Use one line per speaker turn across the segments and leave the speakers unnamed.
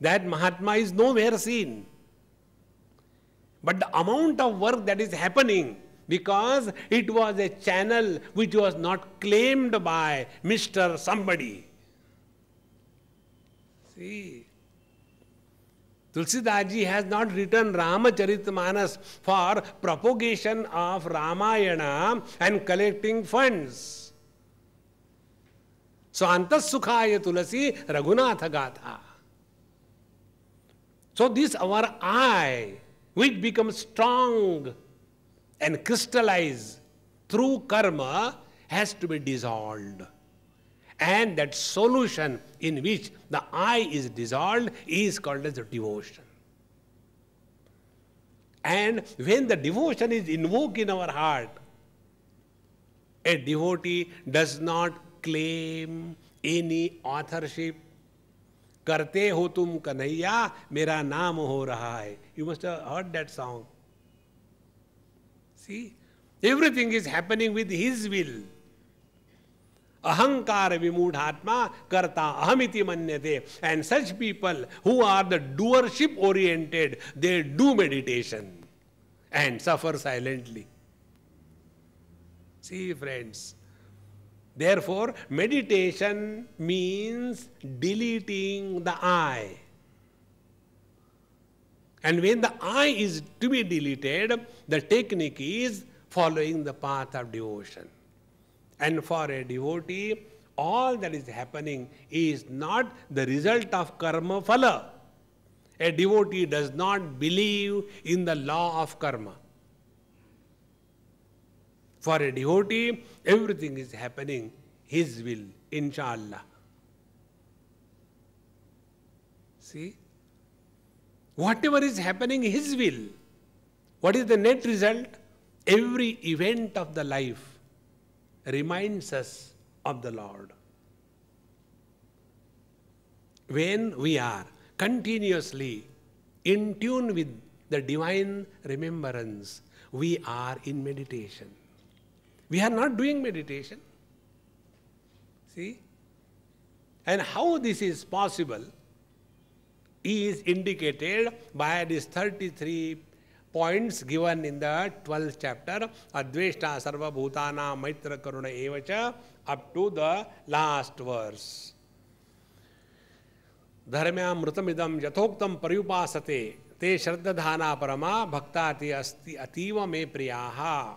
That Mahatma is nowhere seen. But the amount of work that is happening, because it was a channel which was not claimed by Mr. Somebody. See, Tulsidas ji has not written Ramacharita for propagation of Ramayana and collecting funds. So, Antas Sukhaya Tulasi Raghunatha Gatha. So, this our I, which becomes strong and crystallized through karma, has to be dissolved. And that solution in which the I is dissolved is called as the devotion. And when the devotion is invoked in our heart, a devotee does not claim any authorship. Karte ho tum kanhaiya, mera naam ho raha hai. You must have heard that song. See, everything is happening with his will. Ahankara vimudhatma karta ahamiti manyate. And such people who are the doership oriented, they do meditation and suffer silently. See, friends. Therefore, meditation means deleting the I. And when the I is to be deleted, the technique is following the path of devotion. And for a devotee, all that is happening is not the result of karma phala. A devotee does not believe in the law of karma. For a devotee, everything is happening his will, inshallah. See? Whatever is happening his will. What is the net result? Every event of the life reminds us of the Lord. When we are continuously in tune with the divine remembrance, we are in meditation. We are not doing meditation. See? And how this is possible is indicated by these 33 points given in the 12th chapter, Adveshta Sarva Bhutana Maitra Karuna Evacha, up to the last verse. Dharmya mrutamidam yathoktam paryupasate te shraddhadhana parama bhaktati asti ativa me priyaha.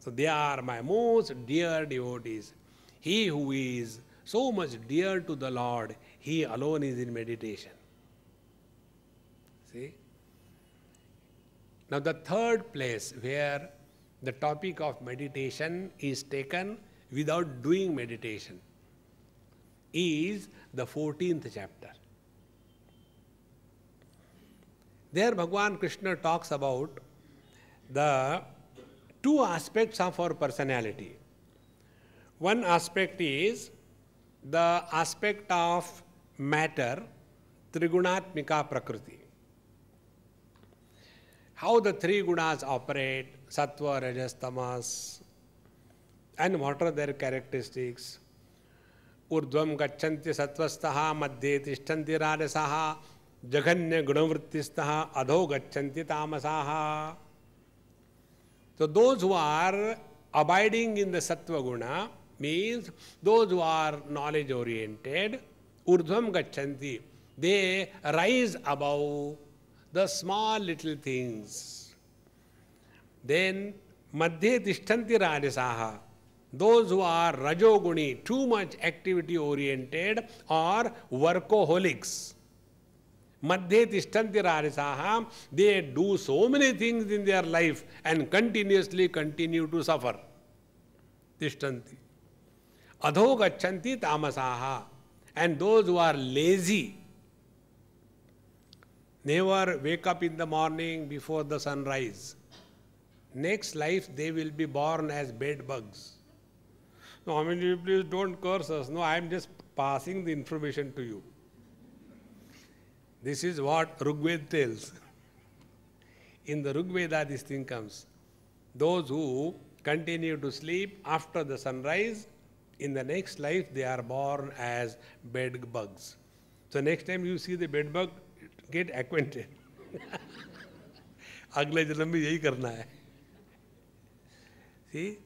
So they are my most dear devotees. He who is so much dear to the Lord, he alone is in meditation. See? Now the third place where the topic of meditation is taken without doing meditation is the 14th chapter. There Bhagavan Krishna talks about the two aspects of our personality. One aspect is the aspect of matter, Trigunatmika Prakriti. How the three gunas operate, Sattva, Rajas, Tamas, and what are their characteristics. Urdhvam gacchanti sattvastaha, madhye tishtanti rajasaha, jaghanya gunavrittistaha, adho gacchanti tamasaha. So those who are abiding in the Sattva guna means those who are knowledge oriented, urdhvam gacchanti, they rise above the small little things. Then madhye tishtanti rajasaha, those who are rajoguni, too much activity oriented, or workaholics. Madhye tishtanti rajasaha, they do so many things in their life and continuously continue to suffer. Tishtanti. Adho gacchanti tamasaha, and those who are lazy, never wake up in the morning before the sunrise. Next life they will be born as bed bugs. No, I mean, please don't curse us. No, I am just passing the information to you. This is what Rigveda tells. In the Rigveda this thing comes. Those who continue to sleep after the sunrise, in the next life they are born as bed bugs. So next time you see the bed bug, get acquainted. अगले जन्म में यही करना है. See?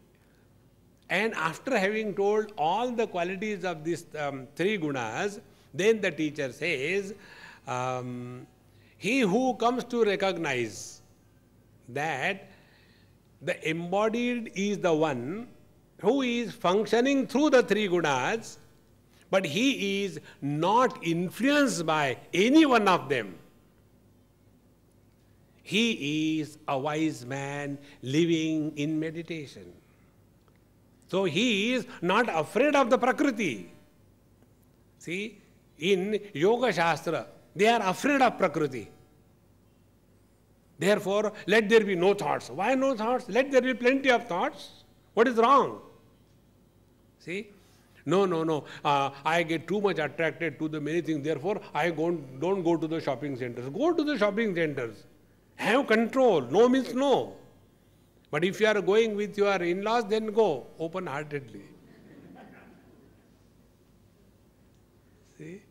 And after having told all the qualities of these three gunas, then the teacher says, he who comes to recognize that the embodied is the one who is functioning through the three gunas, but he is not influenced by any one of them. He is a wise man living in meditation. So he is not afraid of the Prakriti. See, in Yoga Shastra, they are afraid of Prakriti. Therefore, let there be no thoughts. Why no thoughts? Let there be plenty of thoughts. What is wrong? See? No. I get too much attracted to the many things. Therefore, I don't go to the shopping centers. Go to the shopping centers. Have control. No means no. But if you are going with your in-laws, then go open-heartedly. See?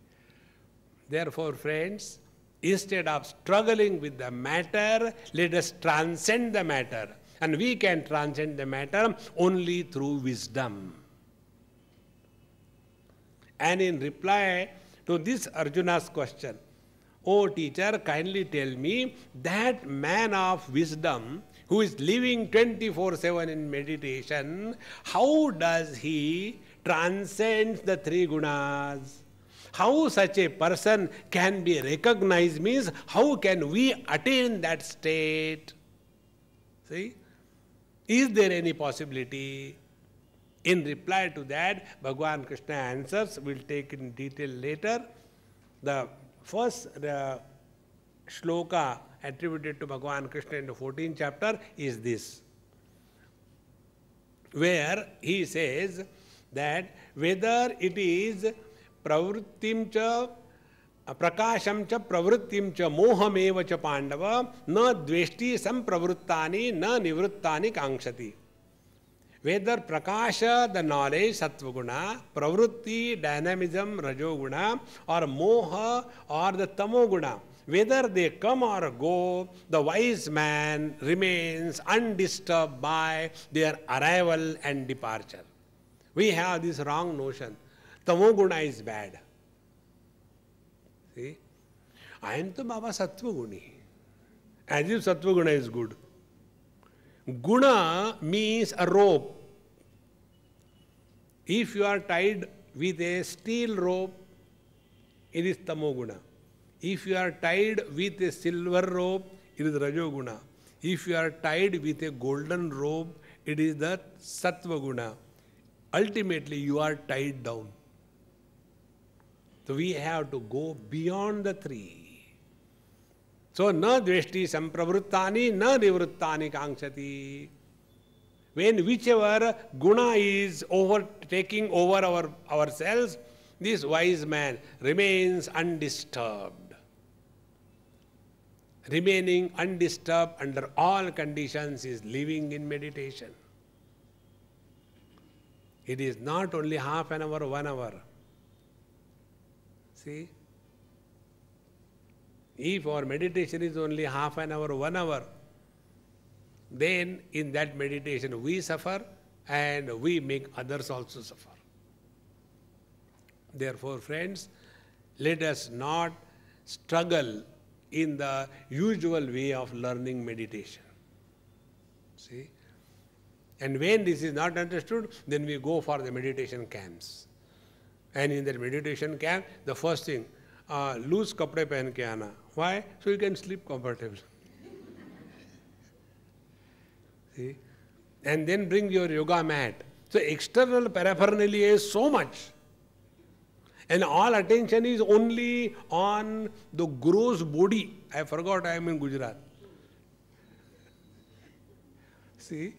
Therefore, friends, instead of struggling with the matter, let us transcend the matter. And we can transcend the matter only through wisdom. And in reply to this Arjuna's question, "O teacher, kindly tell me that man of wisdom who is living 24/7 in meditation, how does he transcend the three gunas? How such a person can be recognized, means how can we attain that state?" See? Is there any possibility? In reply to that, Bhagavan Krishna answers, we'll take in detail later. The first shloka attributed to Bhagavan Krishna in the 14th chapter is this, where he says that whether it is pravrittim cha prakasham cha pravrittim cha mohameva cha pandava na dveshti sampravruttani na nivruttani kankshati. Whether prakasha, the knowledge, sattva guna, pravrutti, dynamism, rajo guna, or moha, or the tamo guna, whether they come or go, the wise man remains undisturbed by their arrival and departure. We have this wrong notion. Tamo guna is bad. See? I am to Baba sattva guni. As if sattva guna is good. Guna means a rope. If you are tied with a steel rope, it is tamoguna. If you are tied with a silver rope, it is rajoguna. If you are tied with a golden rope, it is the sattvaguna. Ultimately, you are tied down. So we have to go beyond the three. So, na dveshti sampravruttani, na nivruttani kankshati. When whichever guna is taking over ourselves, this wise man remains undisturbed. Remaining undisturbed under all conditions is living in meditation. It is not only half an hour, 1 hour. See? If our meditation is only half an hour, 1 hour, then in that meditation we suffer and we make others also suffer. Therefore, friends, let us not struggle in the usual way of learning meditation. See? And when this is not understood, then we go for the meditation camps. And in that meditation camp, the first thing, loose kapde pehen ke aana. Why? So you can sleep comfortably. See? And then bring your yoga mat. So external paraphernalia is so much. And all attention is only on the gross body. I forgot I am in Gujarat. See?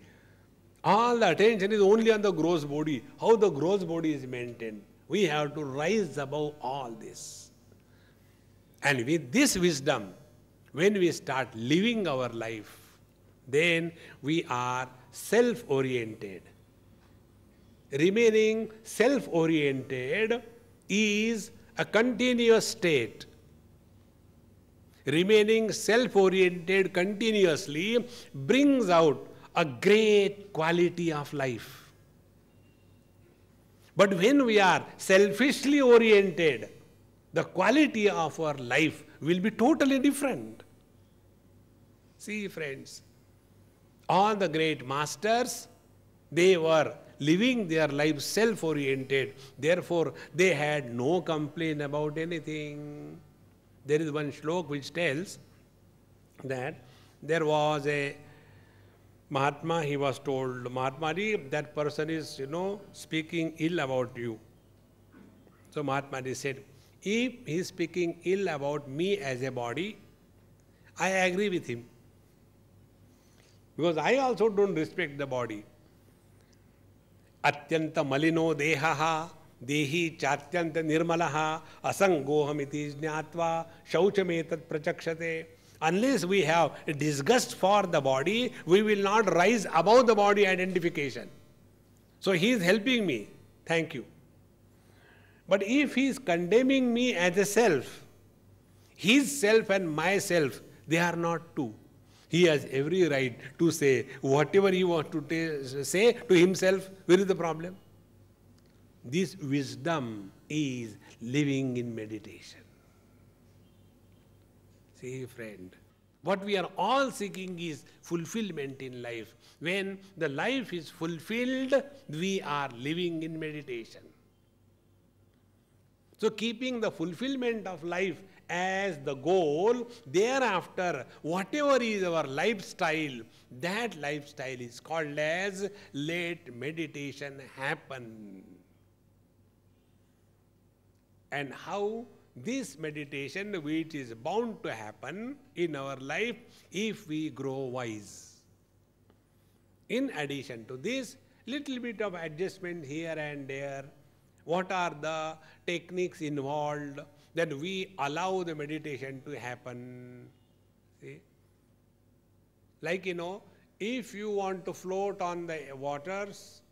All the attention is only on the gross body. How the gross body is maintained. We have to rise above all this. And with this wisdom, when we start living our life, then we are self-oriented. Remaining self-oriented is a continuous state, remaining self-oriented continuously, brings out a great quality of life. But when we are selfishly oriented, the quality of our life will be totally different. See, friends, all the great masters, they were living their lives self-oriented. Therefore, they had no complaint about anything. There is one shlok which tells that there was a Mahatma, he was told, Mahatma ji, that person is, speaking ill about you. So Mahatma ji said, if he is speaking ill about me as a body, I agree with him. Because I also don't respect the body. Atyanta malino dehaha, dehi chatyanta nirmalaha, asangohamiti jnatva, shauchametat prachakshate. Unless we have a disgust for the body, we will not rise above the body identification. So he is helping me. Thank you. But if he is condemning me as a self, his self and myself, they are not two. He has every right to say whatever he wants to say to himself. Where is the problem? This wisdom is living in meditation. See, friend, what we are all seeking is fulfillment in life. When the life is fulfilled, we are living in meditation. So keeping the fulfillment of life as the goal, thereafter, whatever is our lifestyle, that lifestyle is called as let meditation happen. And how this meditation, which is bound to happen in our life if we grow wise. In addition to this, little bit of adjustment here and there. What are the techniques involved? Then we allow the meditation to happen. See? Like, if you want to float on the waters,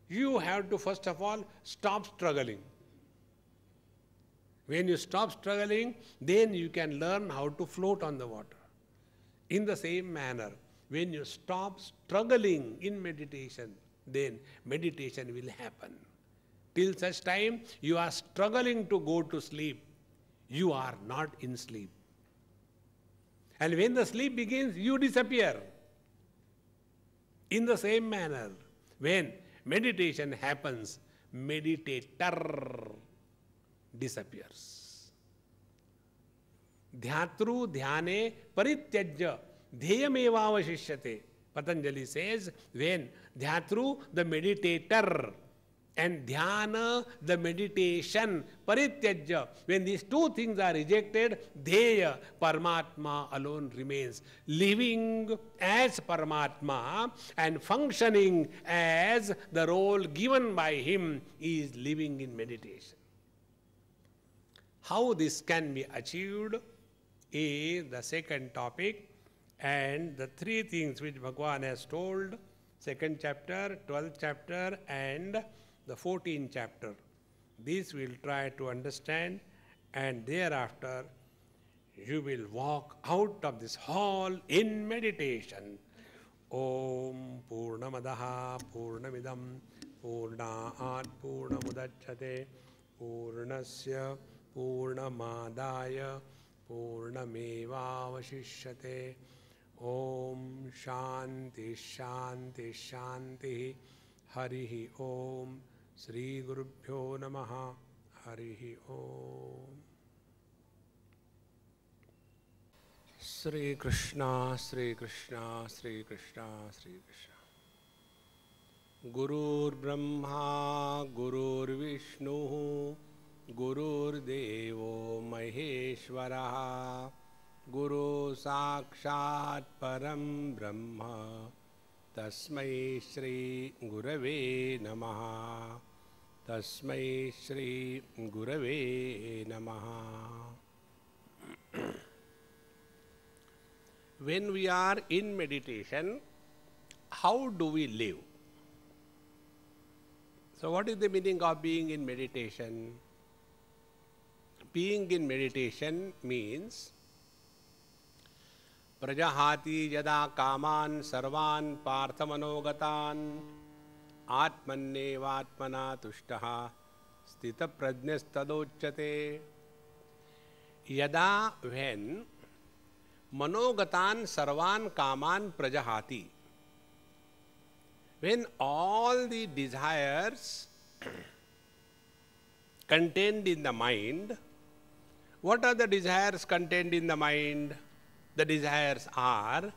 you have to first of all stop struggling. When you stop struggling, then you can learn how to float on the water. In the same manner, when you stop struggling in meditation, then meditation will happen. Till such time you are struggling to go to sleep, you are not in sleep. And when the sleep begins, you disappear. In the same manner, when meditation happens, meditator disappears. Dhyatru dhyane parityajya dheyameva avashishyate. Patanjali says, when dhyatru, the meditator, and dhyana, the meditation, parityajya, when these two things are rejected, dheya, Paramatma alone remains. Living as Paramatma and functioning as the role given by him is living in meditation. How this can be achieved is the second topic, and the three things which Bhagavan has told, 2nd chapter, 12th chapter, and the 14th chapter. This we'll try to understand, and thereafter you will walk out of this hall in meditation. Om Purnamadaha Purnamidam Purnaat Purnamudachyate Purnasya Purnamadaya Purnamevavashishyate. Om Shanti Shanti Shanti. Harihi Om. Sri Gurubhyo Namaha. Harihi Om. Sri Krishna, Sri Krishna, Sri Krishna, Sri Krishna. Gurur Brahma, Gurur Vishnu, Gurur Devo Maheshwara, Guru Sakshat Param Brahma, Tasmai Shri Gurave Namaha, Tasmai Shri Gurave Namaha. When we are in meditation, how do we live? So what is the meaning of being in meditation? being in meditation means prajahati yada kaman sarvan parthamanogataan atmannevatmana tushtaha stita prajnastadochyate. Yada, when manogatan sarvan kaman prajahati, when all the desires contained in the mind, what are the desires contained in the mind? The desires are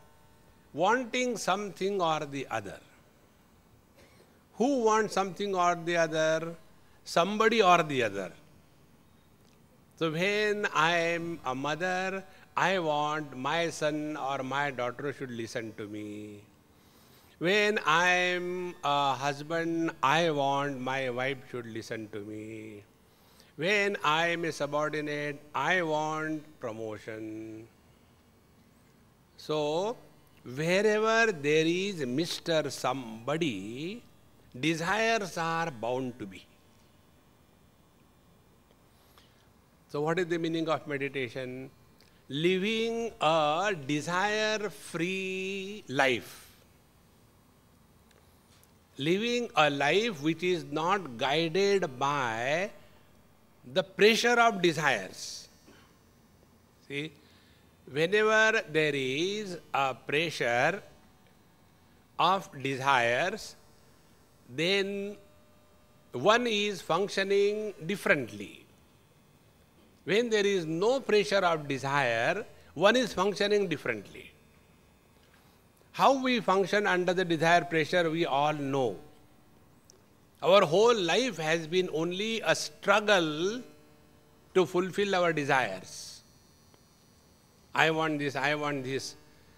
wanting something or the other. Who wants something or the other? Somebody or the other. So when I am a mother, I want my son or my daughter should listen to me. When I am a husband, I want my wife should listen to me. When I am a subordinate, I want promotion. So, wherever there is Mr. Somebody, desires are bound to be. So, what is the meaning of meditation? Living a desire-free life. Living a life which is not guided by the pressure of desires. See, whenever there is a pressure of desires, then one is functioning differently. When there is no pressure of desire, one is functioning differently. How we function under the desire pressure, we all know. Our whole life has been only a struggle to fulfill our desires. I want this, I want this.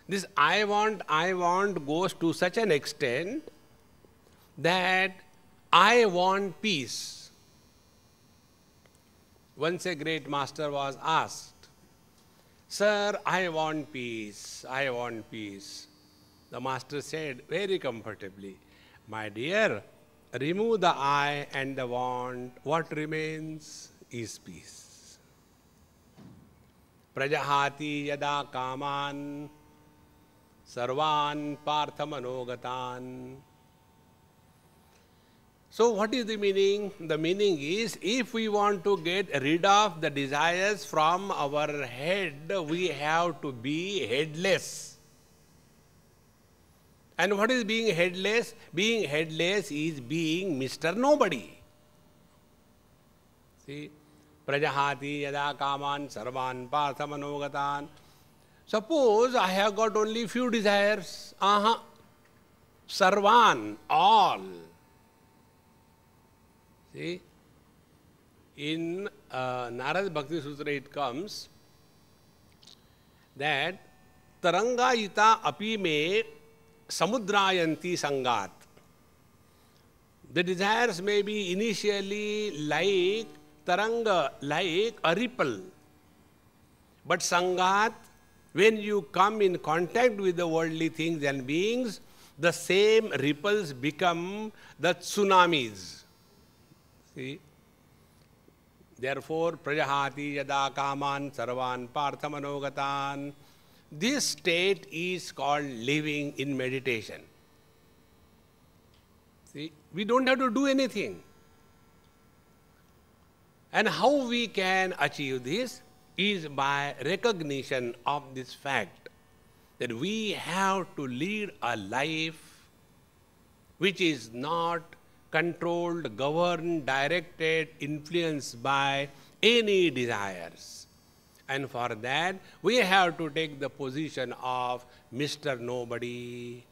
This I want goes to such an extent that I want peace. Once a great master was asked, "Sir, I want peace, I want peace." The master said very comfortably, "My dear, remove the I and the want, what remains is peace." Prajahati yada kaman sarvan parthamanogatan. So what is the meaning? The meaning is, if we want to get rid of the desires from our head, we have to be headless. And what is being headless? Being headless is being Mr. Nobody. See, prajahati yada kaman sarvan parthamanogatan. Suppose I have got only few desires. Sarvan, all. See, in Narad Bhakti Sutra it comes that taranga ita api me samudrayanti sangat. The desires may be initially like taranga, like a ripple. But sangat, when you come in contact with the worldly things and beings, the same ripples become the tsunamis. See? Therefore, prajahati yada kaman sarvan parthamanogatan. This state is called living in meditation. See, we don't have to do anything. And how we can achieve this is by recognition of this fact that we have to lead a life which is not controlled, governed, directed, influenced by any desires. And for that, we have to take the position of Mr. Nobody.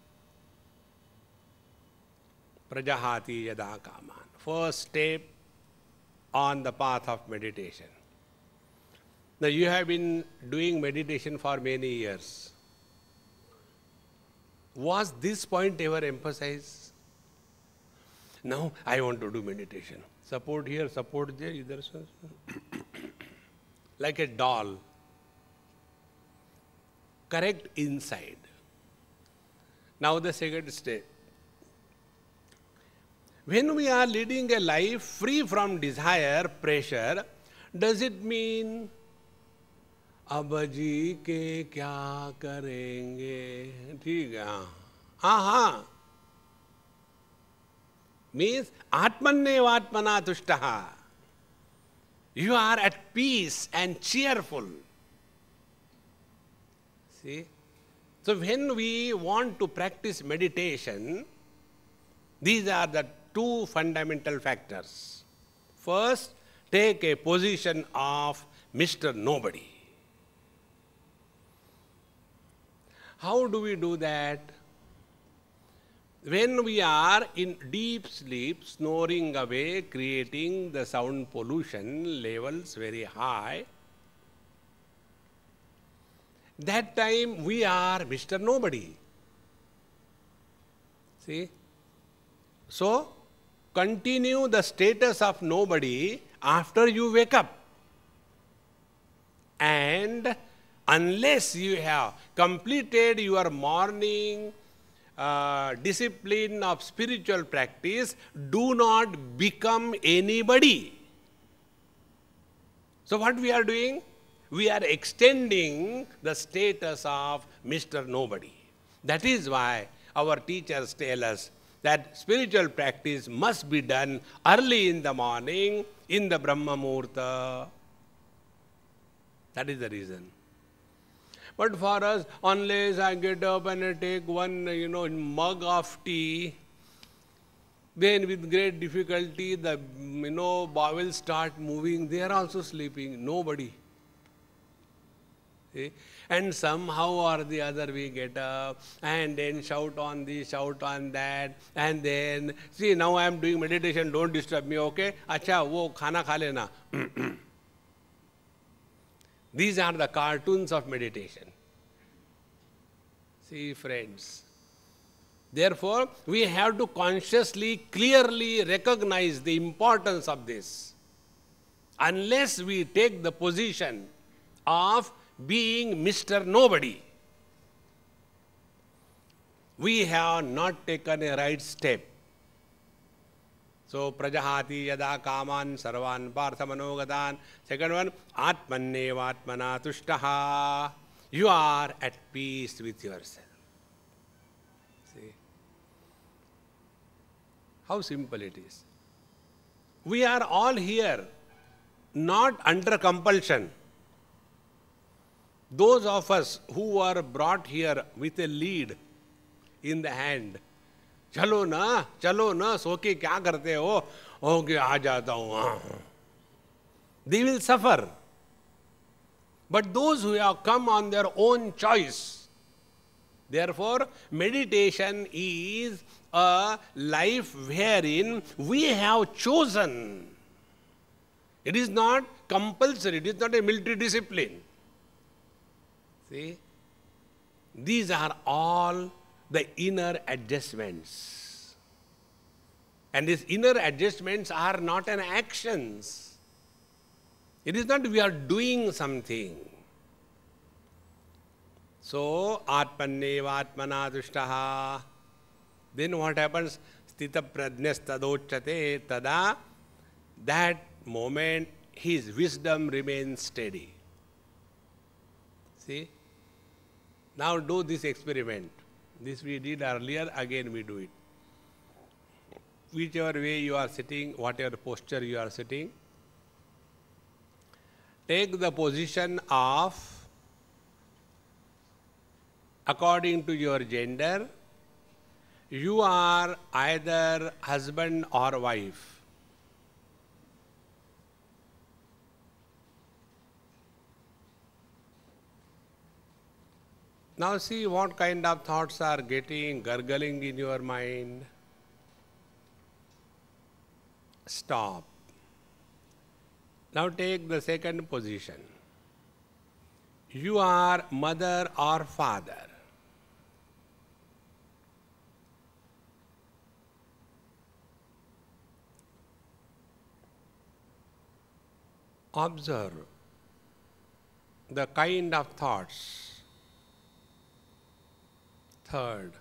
Prajahati yada kaman. First step on the path of meditation. Now you have been doing meditation for many years. Was this point ever emphasized? Now I want to do meditation. Support here, support there, either. Like a doll. Correct inside. Now the second step. When we are leading a life free from desire, pressure, Does it mean अब जी के क्या करेंगे? ठीक है, हाँ हाँ, means आत्मन्नेवात्मना तुष्टः. You are at peace and cheerful. See? So when we want to practice meditation, these are the two fundamental factors. First, take a position of Mr. Nobody. How do we do that? When we are in deep sleep, snoring away, creating the sound pollution levels very high, that time we are Mr. Nobody. See? So, continue the status of nobody after you wake up. And unless you have completed your morning discipline of spiritual practice, do not become anybody. So what we are doing? We are extending the status of Mr. Nobody. That is why our teachers tell us that spiritual practice must be done early in the morning, in the Brahma Muhurta. That is the reason. But for us, unless I get up and I take one, mug of tea, then with great difficulty the, bowels start moving. They are also sleeping. Nobody. See? And somehow or the other we get up and then shout on this, shout on that, and then, see, now I am doing meditation, don't disturb me, okay? Acha, wo khana kha lena. These are the cartoons of meditation. See, friends. Therefore, we have to consciously, clearly recognize the importance of this. Unless we take the position of being Mr. Nobody, we have not taken a right step. So, prajahati yada kaman sarvan partha manogatan. Second one, atmannevatmana tushtaha. You are at peace with yourself. See? How simple it is. We are all here, not under compulsion. Those of us who were brought here with a lead in the hand, चलो ना, सो के क्या करते हो? Okay, आ जाता हूँ. They will suffer. But those who have come on their own choice, therefore, meditation is a life wherein we have chosen. It is not compulsory, it is not a military discipline. See? These are all the inner adjustments. And these inner adjustments are not an actions. It is not we are doing something. So, atmannevatmana tushtaha. Then what happens? Sthita prajnas tadocchate tada. That moment his wisdom remains steady. See? Now do this experiment. This we did earlier, again we do it. Whichever way you are sitting, whatever posture you are sitting, take the position of, according to your gender, you are either husband or wife. Now see what kind of thoughts are gurgling in your mind. Stop. Now take the second position. You are mother or father. Observe the kind of thoughts. Third,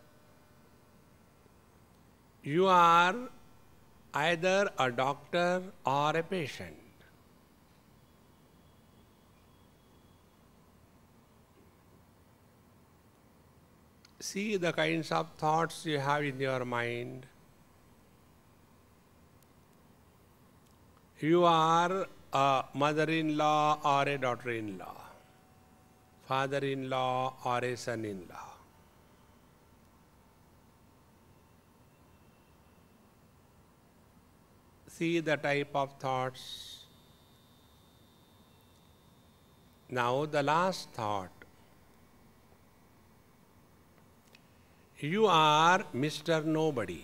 you are either a doctor or a patient. See the kinds of thoughts you have in your mind. You are a mother-in-law or a daughter-in-law, father-in-law or a son-in-law. See the type of thoughts. Now the last thought. You are Mr. Nobody.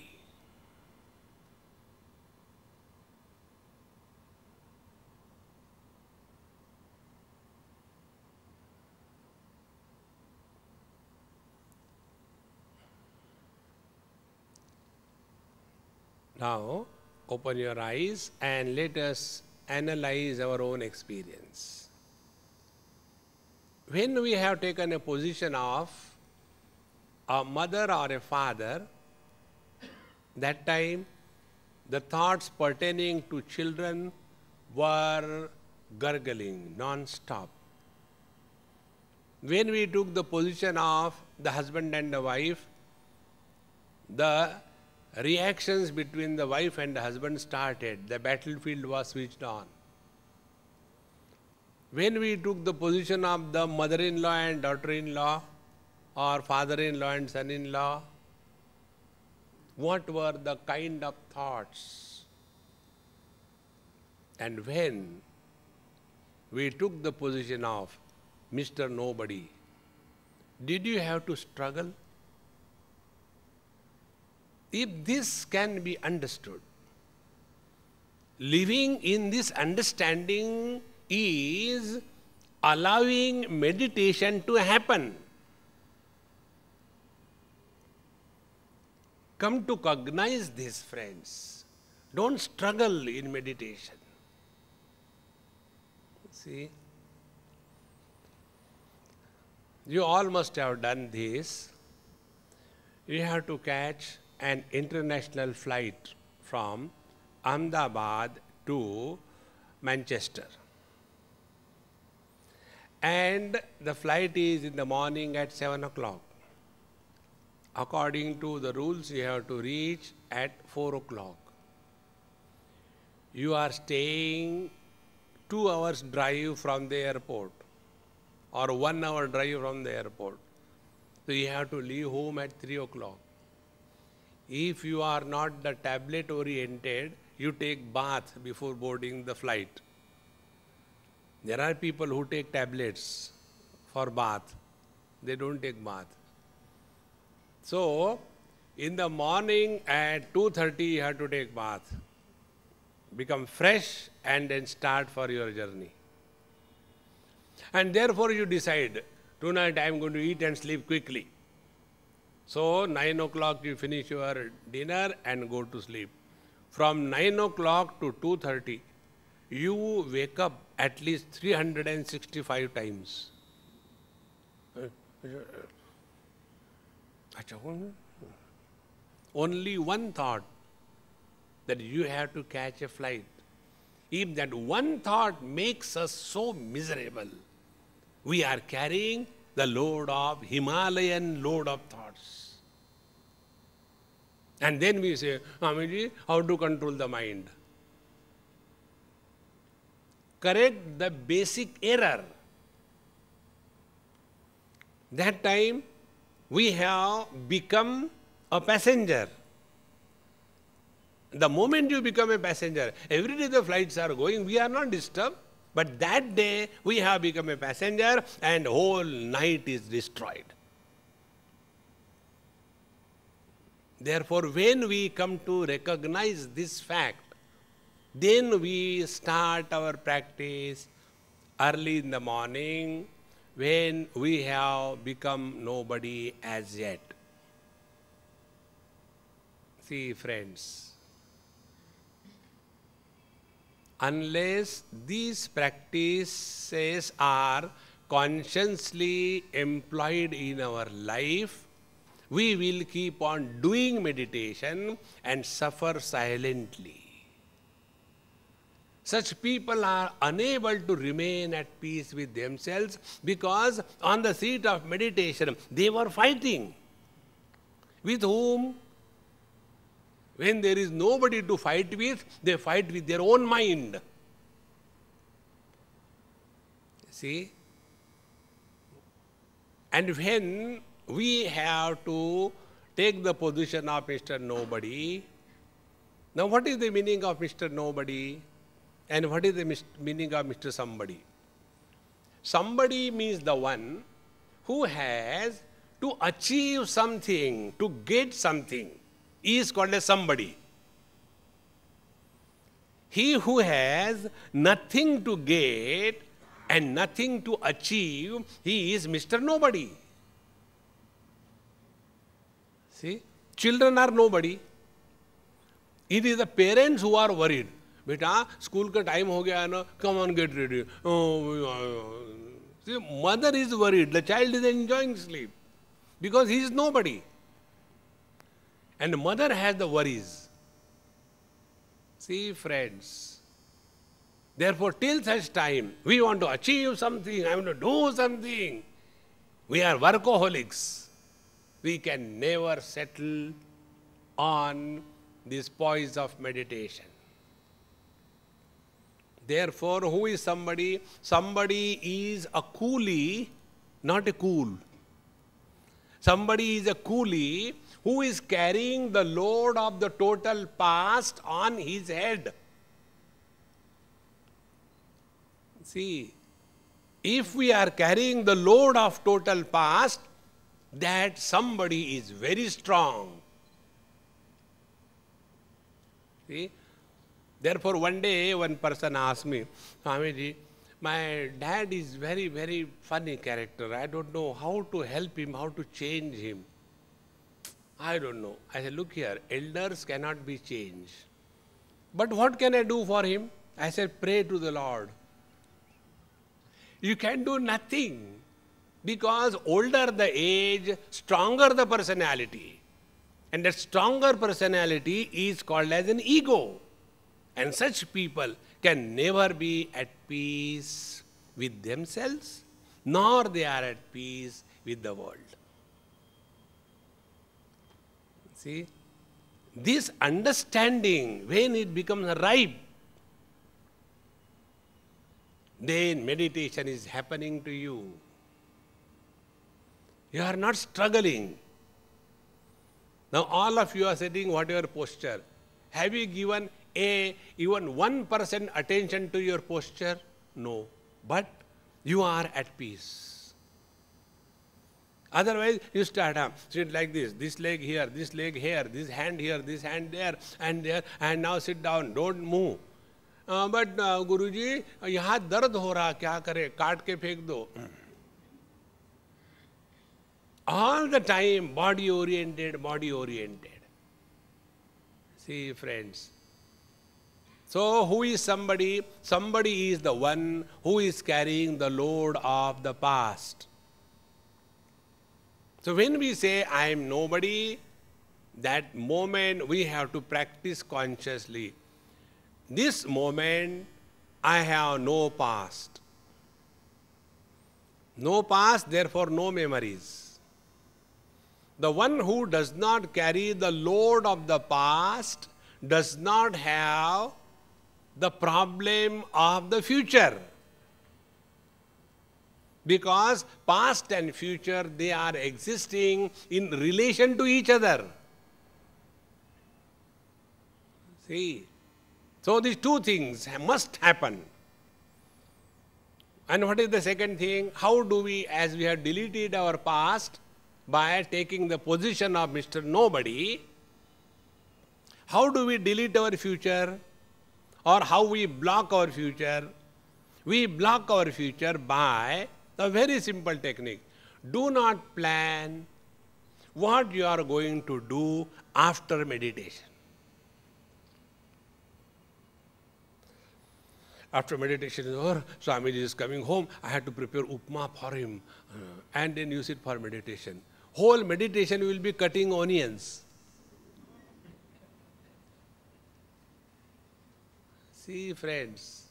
Now, open your eyes and let us analyze our own experience. When we have taken a position of a mother or a father, that time the thoughts pertaining to children were gurgling non-stop. When we took the position of the husband and the wife, the reactions between the wife and the husband started. The battlefield was switched on. When we took the position of the mother-in-law and daughter-in-law, or father-in-law and son-in-law, what were the kind of thoughts? And when we took the position of Mr. Nobody, did you have to struggle? If this can be understood, living in this understanding is allowing meditation to happen. Come to cognize this, friends. Don't struggle in meditation. See? You all must have done this. You have to catch an international flight from Ahmedabad to Manchester. And the flight is in the morning at 7 o'clock. According to the rules, you have to reach at 4 o'clock. You are staying 2 hours drive from the airport or 1 hour drive from the airport. So you have to leave home at 3 o'clock. If you are not the tablet oriented, you take bath before boarding the flight. There are people who take tablets for bath. They don't take bath. So, in the morning at 2:30 you have to take bath. Become fresh and then start for your journey. And therefore you decide, tonight I am going to eat and sleep quickly. So 9 o'clock you finish your dinner and go to sleep. From 9 o'clock to 2:30, you wake up at least 365 times. Only one thought, that you have to catch a flight. If that one thought makes us so miserable, we are carrying the load of Himalayan load of thoughts. And then we say, Swamiji, how to control the mind? Correct the basic error. That time we have become a passenger. The moment you become a passenger, every day the flights are going, we are not disturbed. But that day we have become a passenger and whole night is destroyed. Therefore, when we come to recognize this fact, then we start our practice early in the morning when we have become nobody as yet. See, friends, unless these practices are consciously employed in our life, we will keep on doing meditation and suffer silently. Such people are unable to remain at peace with themselves because on the seat of meditation, they were fighting. With whom? When there is nobody to fight with, they fight with their own mind. See? And when we have to take the position of Mr. Nobody, now what is the meaning of Mr. Nobody? And what is the meaning of Mr. Somebody? Somebody means the one who has to achieve something, to get something, is called as somebody. He who has nothing to get and nothing to achieve, he is Mr. Nobody. See, children are nobody. It is the parents who are worried. Beta, school ka time ho gaya na, come on, get ready. See, mother is worried, the child is enjoying sleep because he is nobody. And mother has the worries. See, friends, therefore, till such time, we want to achieve something, I want to do something. We are workaholics. We can never settle on this poise of meditation. Therefore, who is somebody? Somebody is a coolie, not a cool. Somebody is a coolie who is carrying the load of the total past on his head. See, if we are carrying the load of total past, that somebody is very strong. See? Therefore, one day one person asked me, Swamiji, my dad is very, very funny character. I don't know how to help him, how to change him. I don't know. I said, look here, elders cannot be changed. But what can I do for him? I said, pray to the Lord. You can do nothing because older the age, stronger the personality. And that stronger personality is called as an ego. And such people can never be at peace with themselves, nor they are at peace with the world. See, this understanding, when it becomes ripe, then meditation is happening to you. You are not struggling. Now all of you are sitting, whatever posture. Have you given even 1% attention to your posture? No. But you are at peace. Otherwise, you start sit like this leg here, this hand here, this hand there, and now sit down, don't move. But Guruji, यहाँ दर्द हो रहा, क्या करे, काट के फेंक दो. All the time, body oriented, body oriented. See, friends. So, who is somebody? Somebody is the one who is carrying the load of the past. So, when we say, I am nobody, that moment we have to practice consciously. This moment, I have no past. No past, therefore no memories. The one who does not carry the load of the past does not have the problem of the future. Because past and future, they are existing in relation to each other. See? So these two things must happen. And what is the second thing? How do we, as we have deleted our past by taking the position of Mr. Nobody, how do we delete our future? Or how we block our future? We block our future by a very simple technique. Do not plan what you are going to do after meditation. After meditation is over, Swamiji is coming home, I had to prepare upma for him. And then use it for meditation. Whole meditation will be cutting onions. See, friends,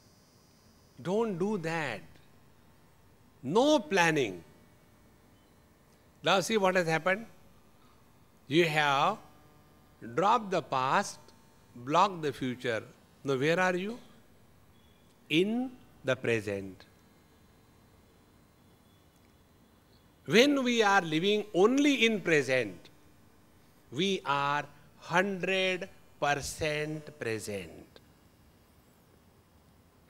don't do that. No planning. Now see what has happened. You have dropped the past, blocked the future. Now where are you? In the present. When we are living only in present, we are 100% present.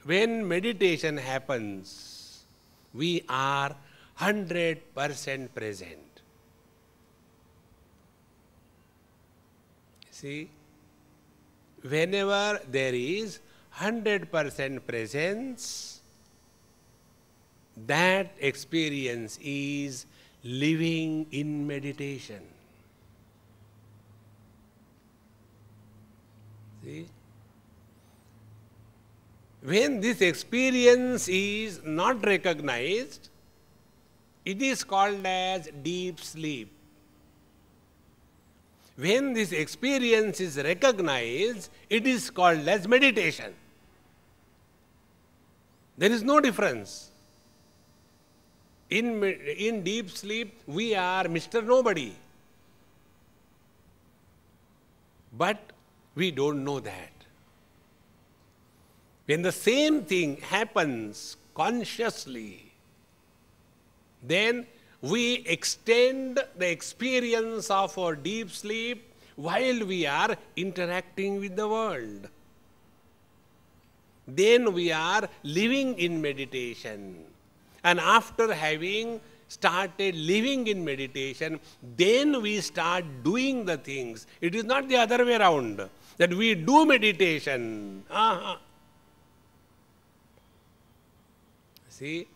When meditation happens, we are 100% present. See, whenever there is 100% presence, that experience is living in meditation. See? When this experience is not recognized, it is called as deep sleep. When this experience is recognized, it is called as meditation. There is no difference. In deep sleep, we are Mr. Nobody. But we don't know that. When the same thing happens consciously, then we extend the experience of our deep sleep while we are interacting with the world. Then we are living in meditation. And after having started living in meditation, then we start doing the things. It is not the other way around, that we do meditation. See,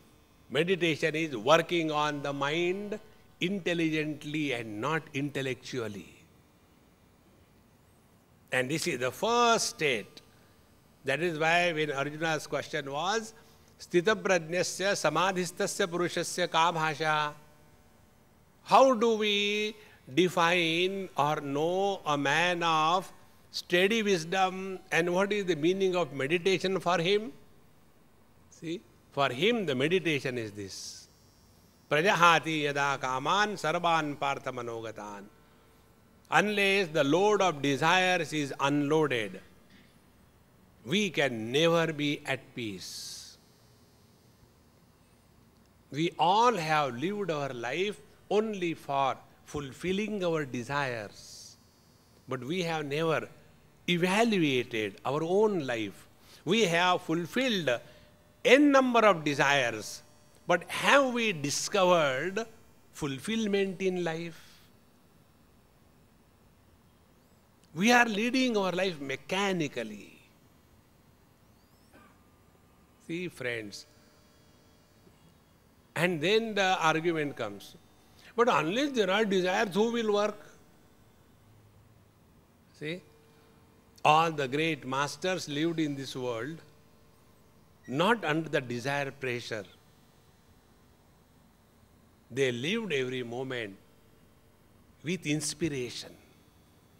meditation is working on the mind intelligently and not intellectually. And this is the first state. That is why when Arjuna's question was, Sthita prajnasya samadhistasya purushasya ka bhasha? How do we define or know a man of steady wisdom and what is the meaning of meditation for him? See, for him the meditation is this. Prajahati yada kaman sarvan parthamanogatan. Unless the load of desires is unloaded, we can never be at peace. We all have lived our life only for fulfilling our desires. But we have never evaluated our own life. We have fulfilled n number of desires, but have we discovered fulfillment in life? We are leading our life mechanically. See, friends, and then the argument comes. But unless there are desires, who will work? See, all the great masters lived in this world not under the desire pressure. They lived every moment with inspiration.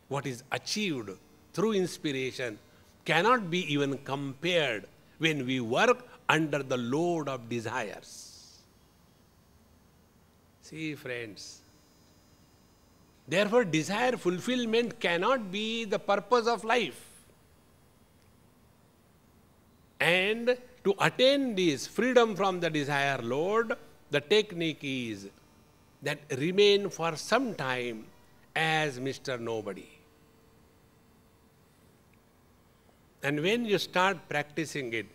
What is achieved through inspiration cannot be even compared when we work under the load of desires. See, friends, therefore desire fulfillment cannot be the purpose of life. And to attain this freedom from the desire load, the technique is that remain for some time as Mr. Nobody. And when you start practicing it,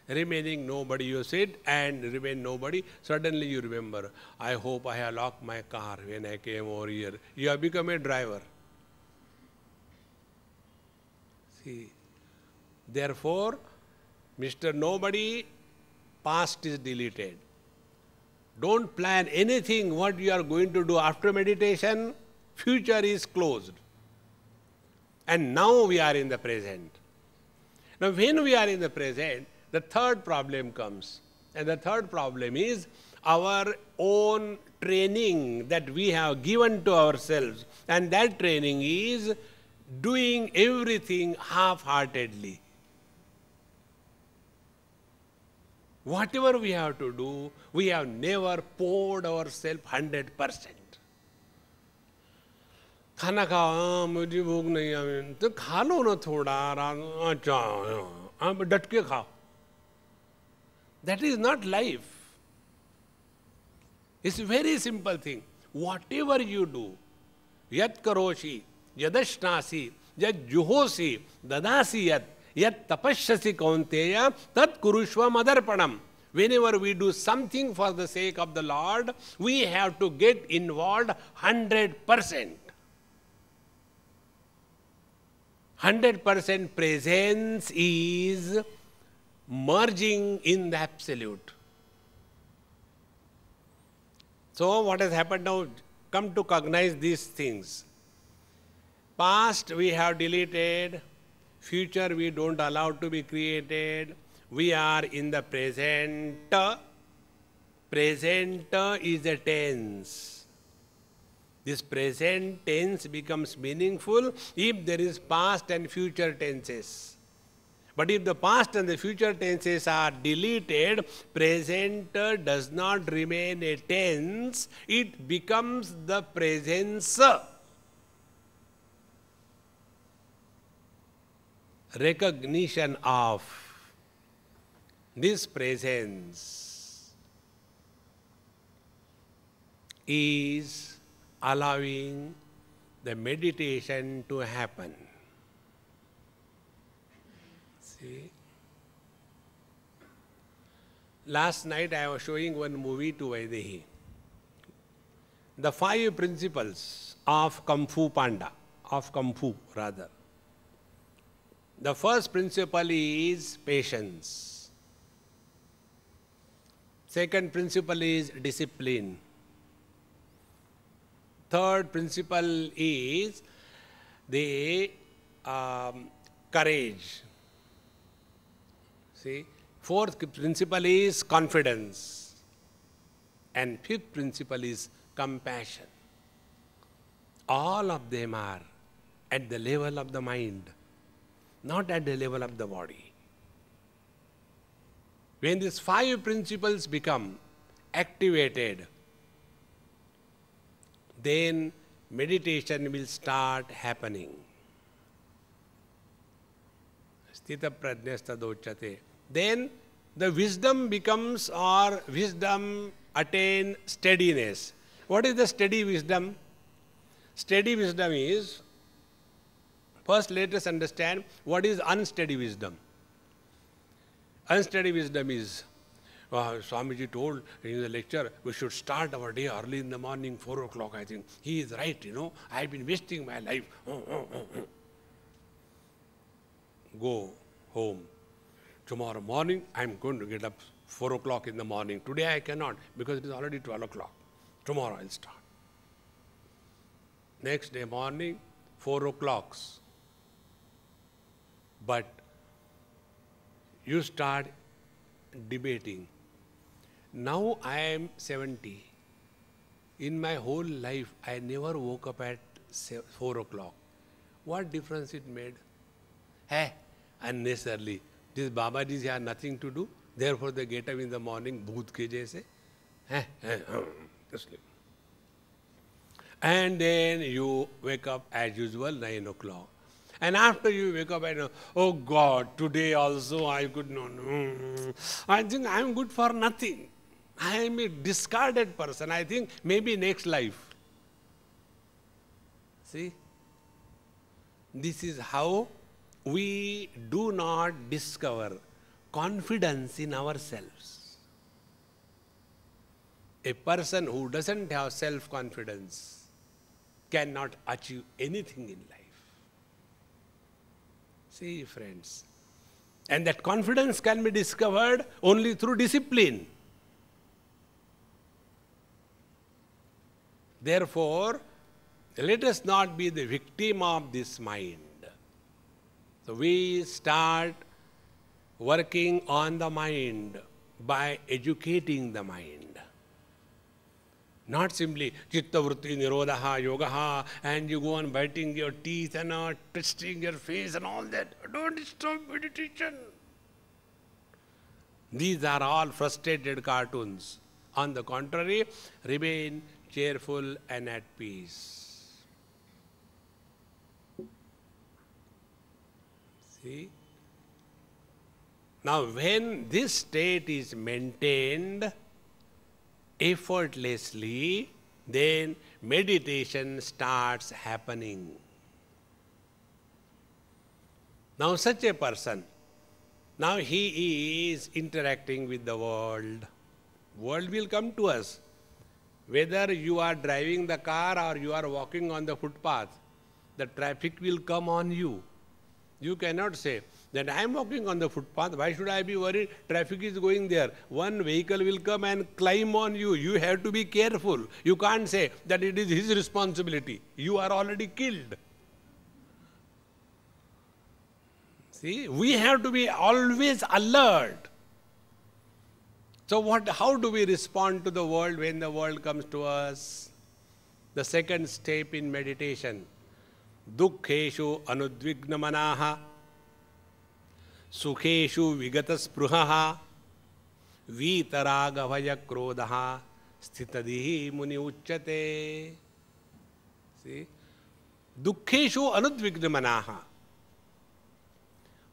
remaining nobody, you sit and remain nobody, suddenly you remember, I hope I have locked my car when I came over here. You have become a driver. See, therefore, Mr. Nobody, past is deleted. Don't plan anything what you are going to do after meditation. Future is closed. And now we are in the present. Now when we are in the present, the third problem comes. And the third problem is our own training that we have given to ourselves. And that training is doing everything half-heartedly. Whatever we have to do, we have never poured ourselves 100%. खाना खाओ, हाँ मुझे भूख नहीं है, तो खा लो ना थोड़ा, अच्छा हाँ डट के खाओ. That is not life. It's a very simple thing. Whatever you do, yat karoshi, yadashnasi, yad juhosi, dadasi yat tapashyasi kaunteya, tat kurushva madarpanam. Whenever we do something for the sake of the Lord, we have to get involved 100%. 100% presence is merging in the absolute. So what has happened now? Come to cognize these things. Past we have deleted, future we don't allow to be created. We are in the present. Present is a tense. This present tense becomes meaningful if there is past and future tenses. But if the past and the future tenses are deleted, present does not remain a tense, it becomes the presence. Recognition of this presence is allowing the meditation to happen. See? Last night I was showing one movie to Vaidehi. The 5 principles of Kung Fu Panda, of Kung Fu rather. The first principle is patience. Second principle is discipline. Third principle is the courage. See? Fourth principle is confidence. And fifth principle is compassion. All of them are at the level of the mind, not at the level of the body. When these 5 principles become activated, then meditation will start happening. Sthita prajnastadocchate. Then the wisdom becomes, or wisdom attain steadiness. What is the steady wisdom? Steady wisdom is, first let us understand what is unsteady wisdom. Unsteady wisdom is, Swamiji told in the lecture, we should start our day early in the morning, 4 o'clock, I think. He is right, I've been wasting my life. Go home. Tomorrow morning, I'm going to get up 4 o'clock in the morning. Today I cannot because it is already 12 o'clock. Tomorrow I'll start. Next day morning, 4 o'clock. But you start debating. Now I am 70. In my whole life, I never woke up at 4 o'clock. What difference it made? Unnecessarily. These Babajis have nothing to do. Therefore, they get up in the morning, bhoot ke jaise. And then you wake up as usual, 9 o'clock. And after you wake up and, oh God, today also I could not. I think I am good for nothing. I am a discarded person. I think maybe next life. See? This is how we do not discover confidence in ourselves. A person who doesn't have self-confidence cannot achieve anything in life. See, friends. And that confidence can be discovered only through discipline. Therefore, let us not be the victim of this mind. So we start working on the mind by educating the mind. Not simply chitta vritti nirodha yoga and you go on biting your teeth and twisting your face and all that. Don't disturb meditation. These are all frustrated cartoons. On the contrary, remain cheerful and at peace. See? Now, when this state is maintained effortlessly, then meditation starts happening. Now, such a person, now he is interacting with the world. World will come to us. Whether you are driving the car or you are walking on the footpath, the traffic will come on you. You cannot say that I am walking on the footpath, why should I be worried? Traffic is going there. One vehicle will come and climb on you. You have to be careful. You can't say that it is his responsibility. You are already killed. See, we have to be always alert. So how do we respond to the world when the world comes to us? The second step in meditation. Dukkheshu anudvigna manaha, sukheshu vigata spruhaha, vitaraga vaya krodha, sthitadihi muni uchyate. See? Dukkheshu anudvigna manaha.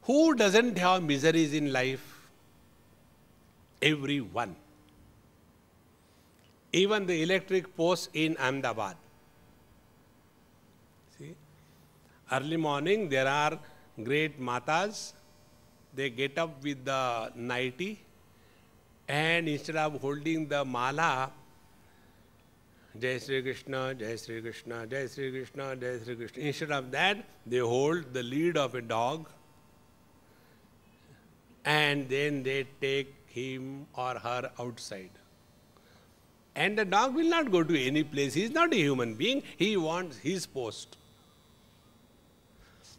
Who doesn't have miseries in life? Everyone. Even the electric post in Ahmedabad. See? Early morning there are great matas. They get up with the nightie and instead of holding the mala, Jai Sri Krishna, Jai Sri Krishna, Jai Sri Krishna, Jai Sri Krishna. Instead of that, they hold the lead of a dog and then they take him or her outside. And the dog will not go to any place. He is not a human being. He wants his post.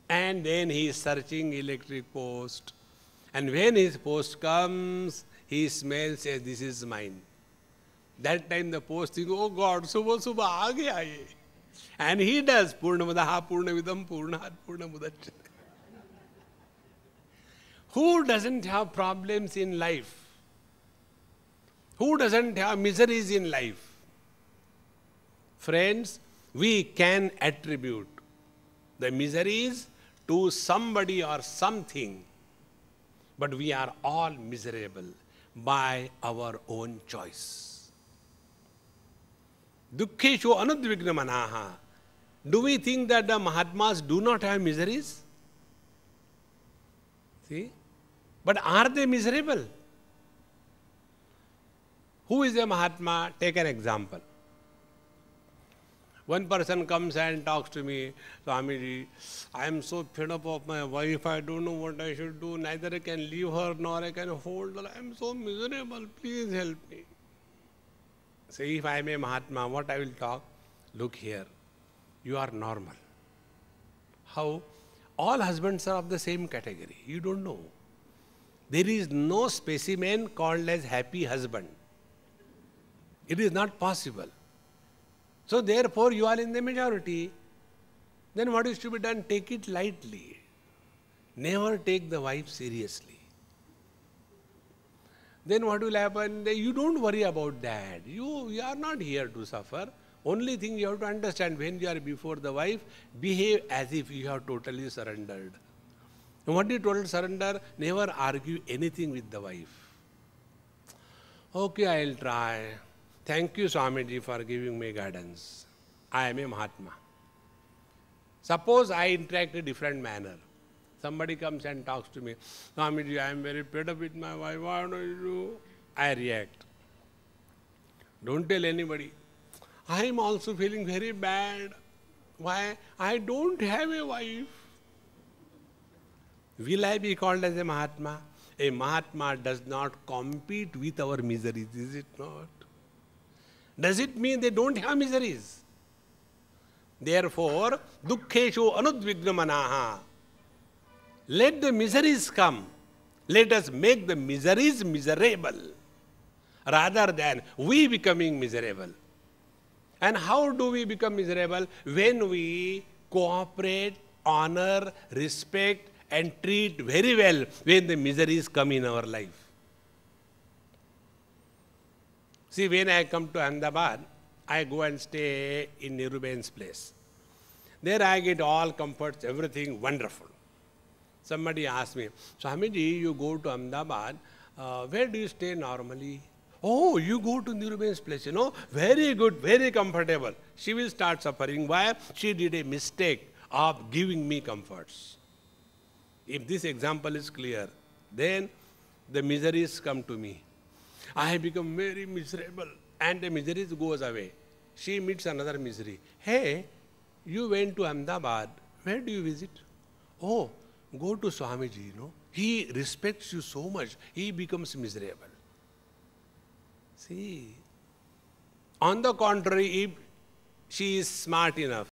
And then he is searching electric post. And when his post comes, he smells, says, this is mine. That time the post thinks, oh God, subha subha aa gaya ye. And he does, Purnamadaha Purnavidam Purnat Purnamudachyate. Who doesn't have problems in life? Who doesn't have miseries in life? Friends, we can attribute the miseries to somebody or something, but we are all miserable by our own choice. Dukkheshu anudvigna manaha. Do we think that the Mahatmas do not have miseries? See? But are they miserable? Who is a Mahatma? Take an example. One person comes and talks to me, Swamiji, I am so fed up of my wife, I don't know what I should do, neither I can leave her nor I can hold her, I am so miserable, please help me. So if I am a Mahatma, what I will talk? Look here, you are normal. How? All husbands are of the same category, you don't know. There is no specimen called as happy husband. It is not possible. So therefore you are in the majority. Then what is to be done? Take it lightly. Never take the wife seriously. Then what will happen? You don't worry about that. You are not here to suffer. Only thing you have to understand, when you are before the wife, behave as if you have totally surrendered. And what is total surrender? Never argue anything with the wife. Okay, I will try. Thank you, Swamiji, for giving me guidance. I am a Mahatma. Suppose I interact in a different manner. Somebody comes and talks to me, Swamiji, I am very fed up with my wife, what do I do? I react. Don't tell anybody. I am also feeling very bad. Why? I don't have a wife. Will I be called as a Mahatma? A Mahatma does not compete with our miseries, is it not? Does it mean they don't have miseries? Therefore, dukkheshu anudvigna manaha. Let the miseries come. Let us make the miseries miserable rather than we becoming miserable. And how do we become miserable? When we cooperate, honor, respect, and treat very well when the miseries come in our life. See, when I come to Ahmedabad, I go and stay in Niruben's place. There I get all comforts, everything wonderful. Somebody asked me, Swamiji, you go to Ahmedabad, where do you stay normally? Oh, you go to Niruben's place, very good, very comfortable. She will start suffering. Why? She did a mistake of giving me comforts. If this example is clear, then the miseries come to me. I have become very miserable, and the misery goes away. She meets another misery. Hey, you went to Ahmedabad. Where do you visit? Oh, go to Swamiji, He respects you so much, he becomes miserable. See, on the contrary, if she is smart enough,